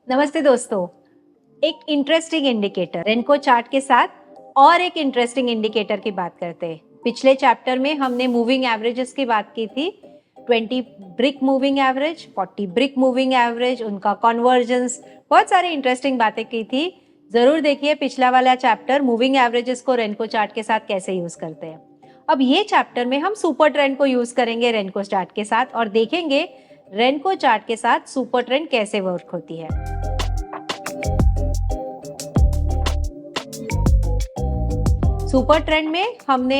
नमस्ते दोस्तों। एक इंटरेस्टिंग इंडिकेटर रेनको चार्ट के साथ और एक इंटरेस्टिंग इंडिकेटर की बात करते हैं। पिछले चैप्टर में हमने मूविंग एवरेजेस की बात की थी। 20 brick moving average, 40 brick moving average, उनका कन्वर्जेंस, बहुत सारी इंटरेस्टिंग बातें की थी। जरूर देखिए पिछला वाला चैप्टर मूविंग एवरेजेस को रेनको चार्ट के साथ कैसे यूज करते हैं। अब ये चैप्टर में हम सुपर ट्रेंड को यूज करेंगे रेनको चार्ट के साथ और देखेंगे रेनको चार्ट के साथ सुपर ट्रेंड कैसे वर्क होती है। सुपर ट्रेंड में हमने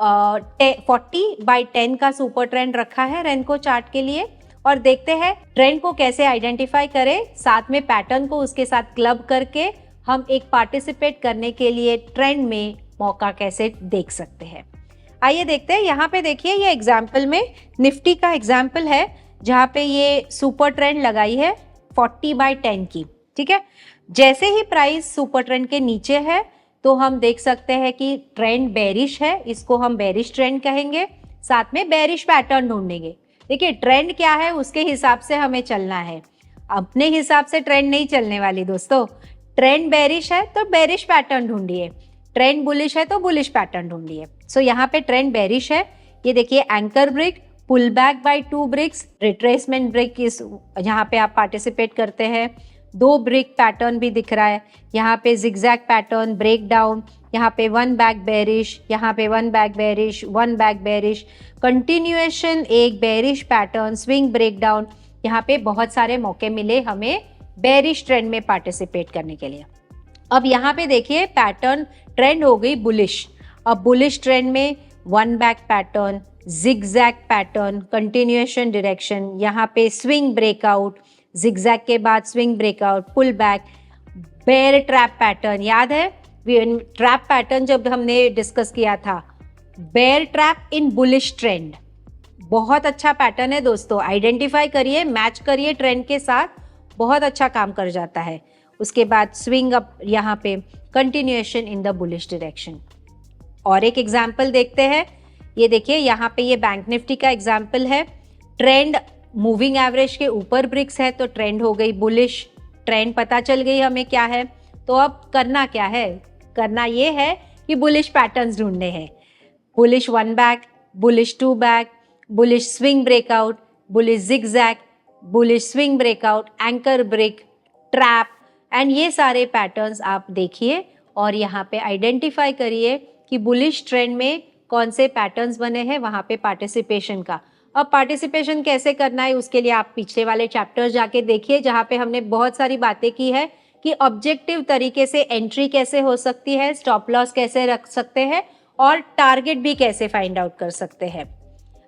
40/10 का सुपर ट्रेंड रखा है रेनको चार्ट के लिए और देखते हैं ट्रेंड को कैसे आइडेंटिफाई करें, साथ में पैटर्न को उसके साथ क्लब करके हम एक पार्टिसिपेट करने के लिए ट्रेंड में मौका कैसे देख सकते हैं। आइए देखते हैं। यहाँ पे देखिए ये एग्जाम्पल में निफ्टी का एग्जाम्पल है जहाँ पे ये सुपर ट्रेंड लगाई है 40/10 की। ठीक है, जैसे ही प्राइस सुपर ट्रेंड के नीचे है तो हम देख सकते हैं कि ट्रेंड बेरिश है, इसको हम बेरिश ट्रेंड कहेंगे, साथ में बेरिश पैटर्न ढूंढेंगे। देखिए ट्रेंड क्या है उसके हिसाब से हमें चलना है, अपने हिसाब से ट्रेंड नहीं चलने वाली दोस्तों। ट्रेंड बेरिश है तो बेरिश पैटर्न ढूंढिए, ट्रेंड बुलिश है तो बुलिश पैटर्न ढूंढिए। सो यहाँ पे ट्रेंड बेरिश है। ये देखिए anchor break, pull back by 2 bricks, retracement break इस यहाँ पे आप पार्टिसिपेट करते हैं। 2 ब्रिक पैटर्न भी दिख रहा है, यहाँ पे जिगजैग पैटर्न, ब्रेक डाउन, यहाँ पे 1 बैक बेरिश, यहाँ पे 1 back bearish, 1 back bearish, continuation एक bearish pattern, swing break down. यहाँ पे बहुत सारे मौके मिले हमें बेरिश ट्रेंड में पार्टिसिपेट करने के लिए। अब यहाँ पे देखिए पैटर्न ट्रेंड हो गई बुलिश। अब बुलिश ट्रेंड में 1 back pattern, zigzag pattern, continuation direction, यहाँ पे स्विंग ब्रेकआउट, जिगजैग के बाद swing breakout, pull back, bear trap pattern. याद है ट्रैप पैटर्न जब हमने डिस्कस किया था, bear trap in bullish trend, बहुत अच्छा पैटर्न है दोस्तों। आइडेंटिफाई करिए, मैच करिए ट्रेंड के साथ, बहुत अच्छा काम कर जाता है। उसके बाद स्विंग अप, यहाँ पे continuation in the bullish direction. और एक एग्जाम्पल देखते हैं। ये देखिए यहाँ पे ये बैंक निफ्टी का एग्जाम्पल है। ट्रेंड मूविंग एवरेज के ऊपर ब्रिक्स है तो ट्रेंड हो गई बुलिश। ट्रेंड पता चल गई हमें क्या है, तो अब करना क्या है, करना ये है कि बुलिश पैटर्न्स ढूंढने हैं। Bullish 1 back, bullish 2 back, bullish swing breakout, bullish zigzag, bullish swing breakout, anchor break, trap, and ये सारे पैटर्न्स आप देखिए और यहाँ पे आइडेंटिफाई करिए कि बुलिश ट्रेंड में कौन से पैटर्न्स बने हैं वहाँ पे पार्टिसिपेशन का। अब पार्टिसिपेशन कैसे करना है उसके लिए आप पिछले वाले चैप्टर जाके देखिए जहाँ पे हमने बहुत सारी बातें की है कि ऑब्जेक्टिव तरीके से एंट्री कैसे हो सकती है, स्टॉप लॉस कैसे रख सकते हैं और टारगेट भी कैसे फाइंड आउट कर सकते हैं।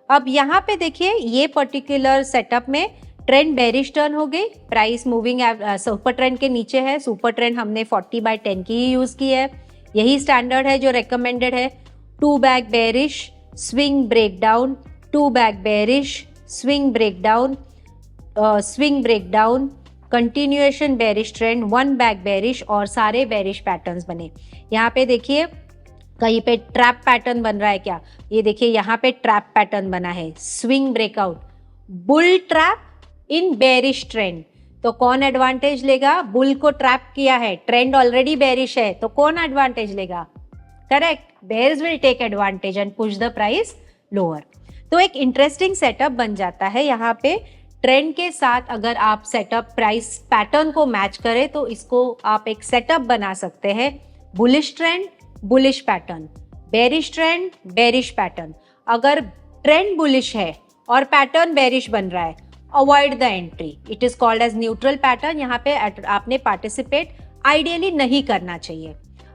अब यहाँ पे देखिए ये पर्टिकुलर सेटअप में ट्रेंड बेरिश टर्न हो गई, प्राइस मूविंग सुपर ट्रेंड के नीचे है। सुपर ट्रेंड हमने 40/10 की ही यूज की है, यही स्टैंडर्ड है जो रेकमेंडेड है। 2 back bearish, swing break down, 2 back bearish, swing break down, swing break down, continuation bearish trend, 1 back bearish और सारे बेरिश पैटर्न्स बने। यहाँ पे देखिए कहीं पे ट्रैप पैटर्न बन रहा है क्या, ये देखिए यहाँ पे ट्रैप पैटर्न बना है, स्विंग ब्रेकआउट, बुल ट्रैप इन बेरिश ट्रेंड। तो कौन एडवांटेज लेगा, बुल को ट्रैप किया है, ट्रेंड ऑलरेडी बेरिश है तो कौन एडवांटेज लेगा, correct, bears will take advantage and push the price lower. तो एक इंटरेस्टिंग सेटअप बन जाता है यहाँ पे। ट्रेंड के साथ अगर आप सेटअप प्राइस पैटर्न को मैच करें तो इसको आप एक सेटअप बना सकते हैं। Bullish trend, bullish pattern, bearish trend, bearish pattern. अगर ट्रेंड बुलिश है और पैटर्न बेरिश बन रहा है, avoid the entry, it is called as neutral pattern. यहाँ पे आपने पार्टिसिपेट आइडियली नहीं करना चाहिए।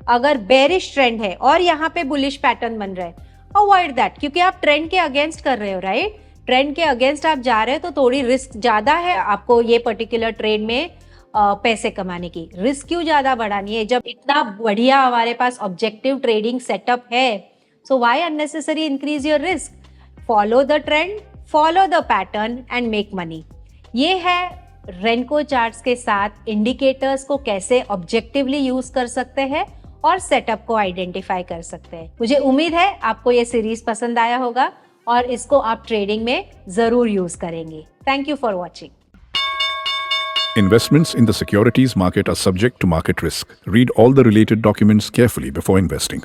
अगर बेरिश ट्रेंड है और यहाँ पे बुलिश पैटर्न बन रहा है, अवॉइड दैट, क्योंकि आप ट्रेंड के अगेंस्ट कर रहे हो, राइट। ट्रेंड के अगेंस्ट आप जा रहे हो तो थोड़ी रिस्क ज्यादा है आपको ये पर्टिकुलर ट्रेड में पैसे कमाने की। रिस्क क्यों ज्यादा बढ़ानी है जब इतना बढ़िया हमारे पास ऑब्जेक्टिव ट्रेडिंग सेटअप है। So why unnecessary increase your risk, follow the trend, follow the pattern and make money. ये है रेनको चार्ट्स के साथ इंडिकेटर्स को कैसे ऑब्जेक्टिवली यूज कर सकते हैं और सेटअप को आइडेंटिफाई कर सकते हैं। मुझे उम्मीद है आपको ये सीरीज पसंद आया होगा और इसको आप ट्रेडिंग में जरूर यूज करेंगे। Thank you for watching. Investments in the securities market are subject to market risk. Read all the related documents carefully before investing.